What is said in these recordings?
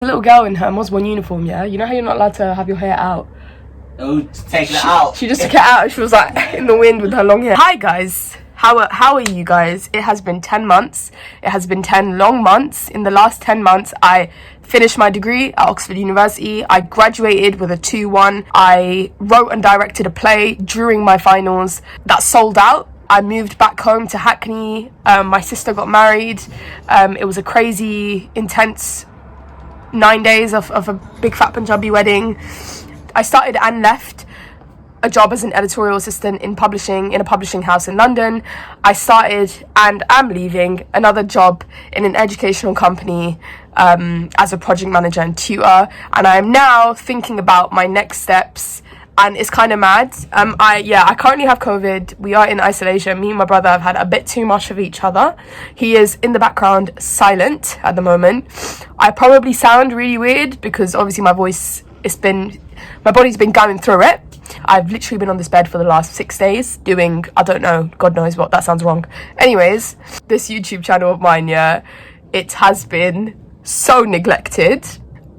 A little girl in her Mos one uniform, yeah? You know how you're not allowed to have your hair out? Oh, taking it out. She just took it out. She was like in the wind with her long hair. Hi guys, how are you guys? It has been 10 months. It has been 10 long months. In the last 10 months, I finished my degree at Oxford University. I graduated with a 2-1. I wrote and directed a play during my finals that sold out. I moved back home to Hackney. My sister got married. It was a crazy, intense 9 days of a big fat Punjabi wedding. I started and left a job as an editorial assistant in a publishing house in London. I started and am leaving another job in an educational company as a project manager and tutor, and I am now thinking about my next steps, and it's kind of mad. I currently have COVID. We are in isolation. Me and my brother have had a bit too much of each other. He is in the background silent at the moment. I probably sound really weird because obviously my body's been going through it. I've literally been on this bed for the last 6 days doing, I don't know, God knows what, that sounds wrong. Anyways, this YouTube channel of mine, yeah, it has been so neglected.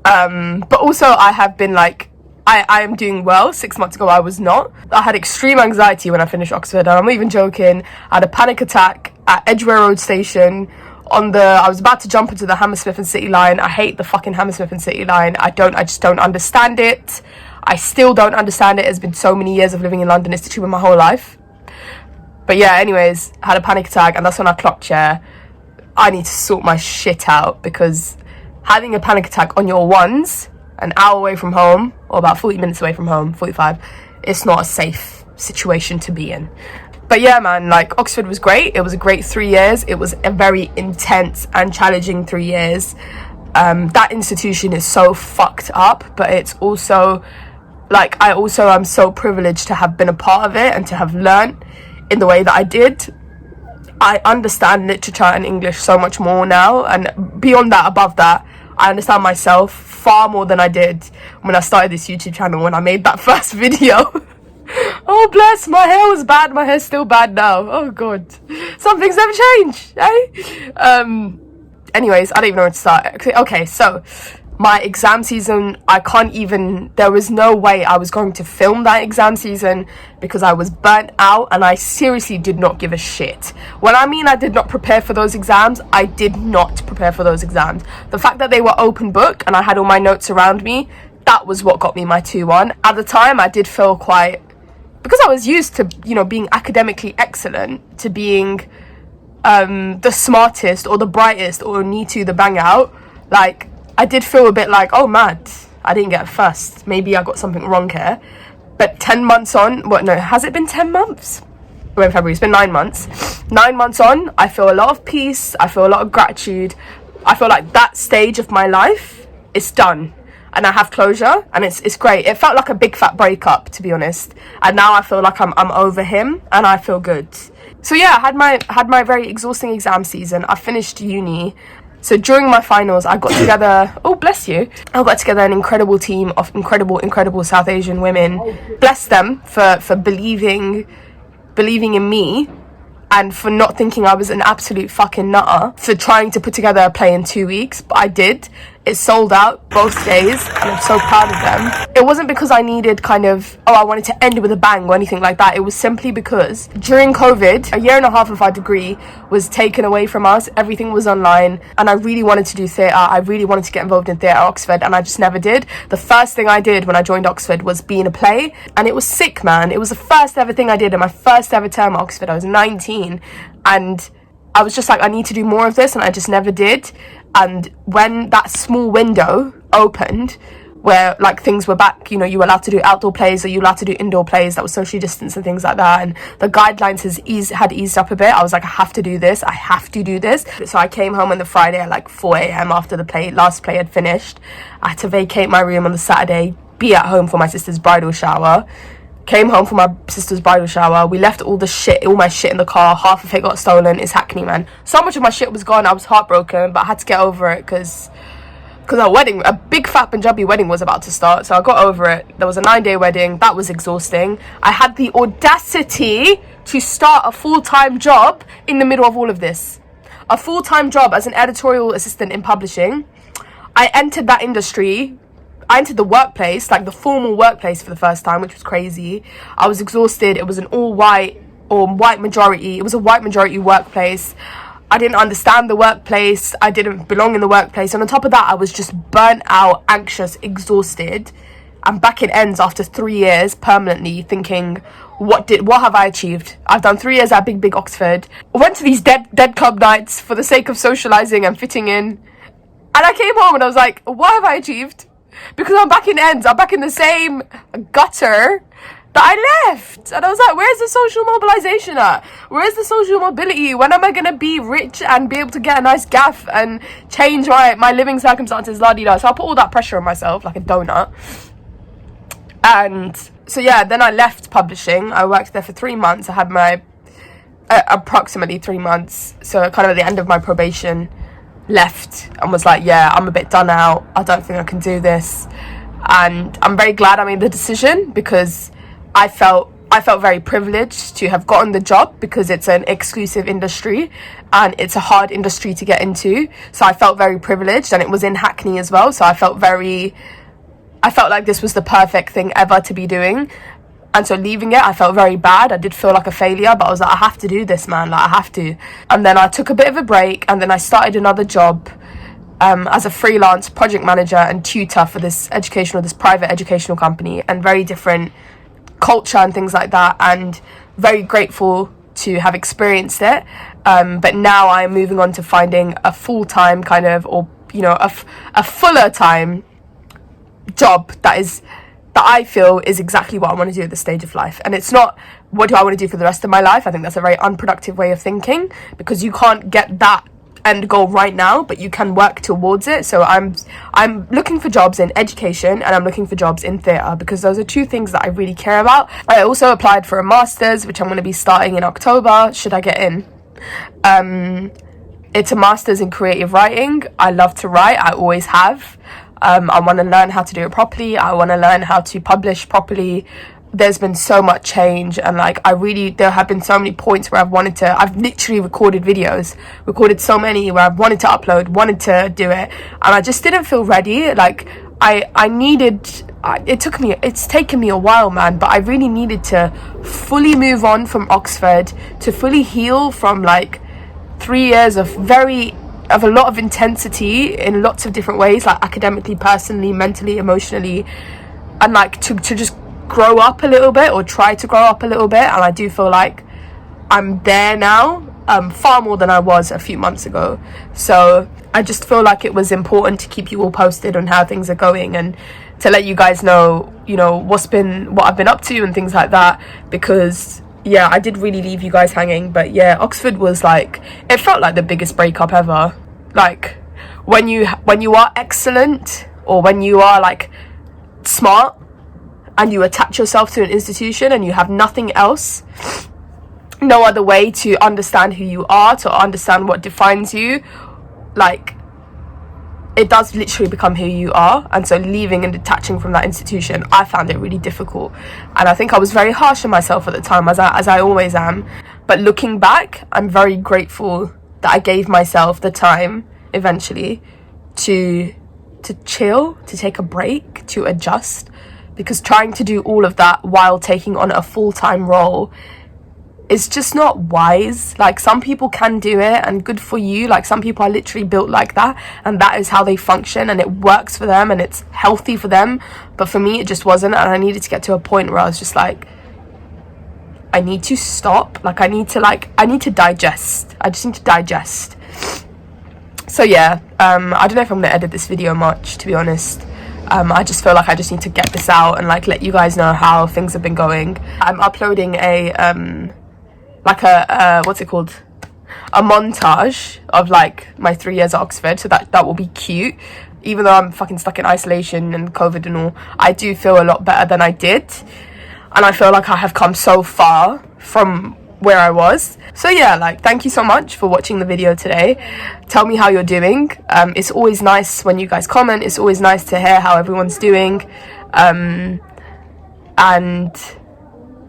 But also I have been like, I am doing well. 6 months ago I was not. I had extreme anxiety when I finished Oxford, and I'm not even joking. I had a panic attack at Edgware Road Station. I was about to jump into the Hammersmith and City line. I hate the fucking Hammersmith and City line. I just don't understand it. I still don't understand it. It's been so many years of living in London. It's literally been my whole life. But yeah, anyways, I had a panic attack, and that's when I clocked, yeah, I need to sort my shit out, because having a panic attack on your ones, an hour away from home, or about 40 minutes away from home, 45, it's not a safe situation to be in. But yeah, man, like, Oxford was great. It was a great 3 years. It was a very intense and challenging 3 years. That institution is so fucked up, but it's also, like, I'm so privileged to have been a part of it and to have learned in the way that I did. I understand literature and English so much more now, and beyond that, above that, I understand myself far more than I did when I started this YouTube channel, when I made that first video. Oh bless, my hair was bad, my hair's still bad now. Oh god, some things never change, eh? Anyways, I don't even know where to start. Okay, so my exam season, there was no way I was going to film that exam season because I was burnt out and I seriously did not give a shit. When I mean I did not prepare for those exams, I did not prepare for those exams. The fact that they were open book and I had all my notes around me, that was what got me my 2-1. At the time, I did feel quite, because I was used to, being academically excellent, to being the smartest or the brightest or the bang out, like, I did feel a bit like, oh mad, I didn't get a first. Maybe I got something wrong here. But 10 months on, has it been 10 months? We're in February, it's been 9 months. 9 months on, I feel a lot of peace, I feel a lot of gratitude. I feel like that stage of my life is done. And I have closure, and it's great. It felt like a big fat breakup, to be honest. And now I feel like I'm over him, and I feel good. So yeah, I had my very exhausting exam season. I finished uni. So during my finals, I got together, oh bless you, I got together an incredible team of incredible South Asian women. Bless them for believing in me, and for not thinking I was an absolute fucking nutter, for trying to put together a play in 2 weeks. But I did. It sold out both days, and I'm so proud of them. It wasn't because I needed I wanted to end with a bang or anything like that. It was simply because during COVID, a year and a half of our degree was taken away from us. Everything was online, and I really wanted to do theatre. I really wanted to get involved in theatre at Oxford, and I just never did. The first thing I did when I joined Oxford was be in a play, and it was sick, man. It was the first ever thing I did in my first ever term at Oxford. I was 19, and I was just like, I need to do more of this, and I just never did. And when that small window opened, where like things were back, you were allowed to do outdoor plays, or you were allowed to do indoor plays that was socially distanced and things like that, and the guidelines had eased up a bit, I was like, I have to do this. So I came home on the Friday at like 4 a.m. after the last play had finished. I had to vacate my room on the Saturday, be at home for my sister's bridal shower. Came home from my sister's bridal shower. We left all my shit in the car. Half of it got stolen. It's Hackney, man. So much of my shit was gone. I was heartbroken, but I had to get over it because a big fat Punjabi wedding was about to start. So I got over it. There was a 9-day wedding. That was exhausting. I had the audacity to start a full-time job in the middle of all of this. A full-time job as an editorial assistant in publishing. I entered that industry. I entered the workplace, like the formal workplace, for the first time, which was crazy. I was exhausted. It was an all white or white majority. It was a white majority workplace. I didn't understand the workplace. I didn't belong in the workplace. And on top of that, I was just burnt out, anxious, exhausted. I'm back in ends after 3 years permanently, thinking, what have I achieved? I've done 3 years at big Oxford. I went to these dead club nights for the sake of socializing and fitting in. And I came home and I was like, what have I achieved? Because I'm back in ends. I'm back in the same gutter that I left. And I was like, where's the social mobilization at? Where's the social mobility? When am I going to be rich and be able to get a nice gaff and change my living circumstances, la-di-da? So I put all that pressure on myself like a donut. And so yeah, then I left publishing. I worked there for 3 months. I had my approximately 3 months, so kind of at the end of my probation, left and was like, yeah, I'm a bit done out. I don't think I can do this. And I'm very glad I made the decision, because I felt very privileged to have gotten the job, because it's an exclusive industry and it's a hard industry to get into. So I felt very privileged, and it was in Hackney as well. So I felt like this was the perfect thing ever to be doing. And so leaving it, I felt very bad. I did feel like a failure, but I was like, I have to do this, man. Like, I have to. And then I took a bit of a break, and then I started another job as a freelance project manager and tutor for this private educational company, and very different culture and things like that, and very grateful to have experienced it. But now I'm moving on to finding a full-time kind of, or, you know, a fuller time job that I feel is exactly what I want to do at this stage of life. And it's not, what do I want to do for the rest of my life? I think that's a very unproductive way of thinking, because you can't get that end goal right now, but you can work towards it. So I'm looking for jobs in education, and I'm looking for jobs in theatre, because those are two things that I really care about. I also applied for a master's, which I'm going to be starting in October, should I get in. It's a master's in creative writing. I love to write. I always have. I want to learn how to do it properly. I want to learn how to publish properly. There's been so much change, and like there have been so many points where I've literally recorded so many where I've wanted to upload, wanted to do it, and I just didn't feel ready. Like it's taken me a while, man, but I really needed to fully move on from Oxford, to fully heal from like 3 years of a lot of intensity in lots of different ways, like academically, personally, mentally, emotionally, and like to just grow up a little bit, or try to grow up a little bit. And I do feel like I'm there now, far more than I was a few months ago. So I just feel like it was important to keep you all posted on how things are going, and to let you guys know, you know, what I've been up to and things like that, because yeah, I did really leave you guys hanging. But yeah, Oxford was like, it felt like the biggest breakup ever. Like when you are excellent, or when you are like smart, and you attach yourself to an institution and you have nothing else, no other way to understand who you are, to understand what defines you, like it does literally become who you are. And so leaving and detaching from that institution, I found it really difficult, and I think I was very harsh on myself at the time, as I always am. But looking back, I'm very grateful that I gave myself the time eventually to chill, to take a break, to adjust, because trying to do all of that while taking on a full-time role is just not wise. Like, some people can do it, and good for you. Like, some people are literally built like that, and that is how they function, and it works for them, and it's healthy for them. But for me, it just wasn't, and I needed to get to a point where I was just like, I need to stop. Like, I need to digest. I just need to digest. So yeah, I don't know if I'm gonna edit this video much, to be honest. I just feel like I just need to get this out and like let you guys know how things have been going. I'm uploading a what's it called, a montage of like my 3 years at Oxford, so that will be cute. Even though I'm fucking stuck in isolation and COVID and all, I do feel a lot better than I did, and I feel like I have come so far from where I was. So yeah, like, thank you so much for watching the video today. Tell me how you're doing. It's always nice when you guys comment. It's always nice to hear how everyone's doing. And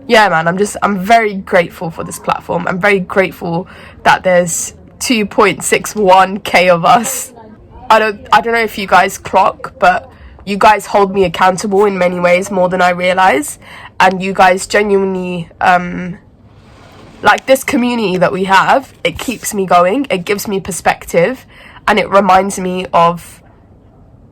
yeah, man, I'm very grateful for this platform. I'm very grateful that there's 2.61k of us. I don't know if you guys clock, but you guys hold me accountable in many ways more than I realize, and you guys genuinely like this community that we have, it keeps me going, it gives me perspective, and it reminds me of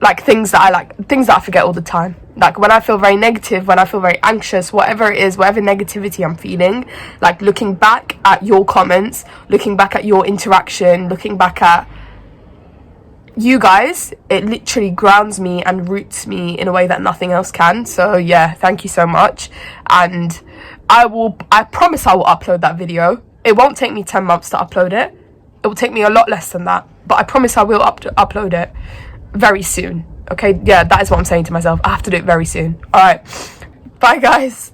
like things that I forget all the time. Like when I feel very negative, when I feel very anxious, whatever it is, whatever negativity I'm feeling, like looking back at your comments, looking back at your interaction, looking back at you guys, it literally grounds me and roots me in a way that nothing else can. So yeah, thank you so much. And I promise I will upload that video. It won't take me 10 months to upload it. It will take me a lot less than that, but I promise I will upload it very soon. Okay, yeah, that is what I'm saying to myself. I have to do it very soon. All right, bye guys.